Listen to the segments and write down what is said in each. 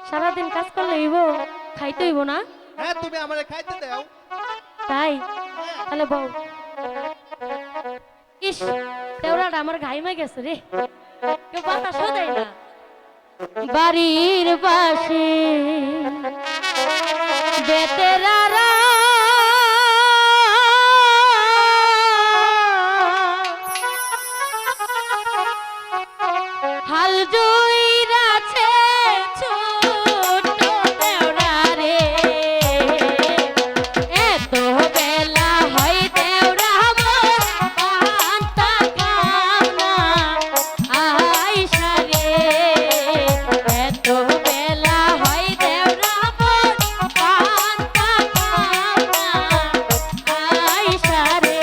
সারাদিন কাজ করলে হইব, খাইতে হইব না? হ্যাঁ, তুমি আমারে খাইতে দাও। তাই তাহলে বউ। ইস, তেওরাটা আমার ঘাইমা গেছে রে, কেউ বাতাসও দেয় না। বাড়ির পাশে বেতেরারা হাল জুইরাছে ছোট তেওরা রে, এত বেলা হয় তেওরা মোর পান্তা কামনা আইসা রে, এত বেলা হয় তেওরা মোর পান্তা কামনা আইসা রে।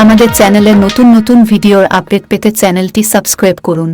আমাদের চ্যানেলে নতুন নতুন ভিডিওর আপডেট পেতে চ্যানেলটি সাবস্ক্রাইব করুন।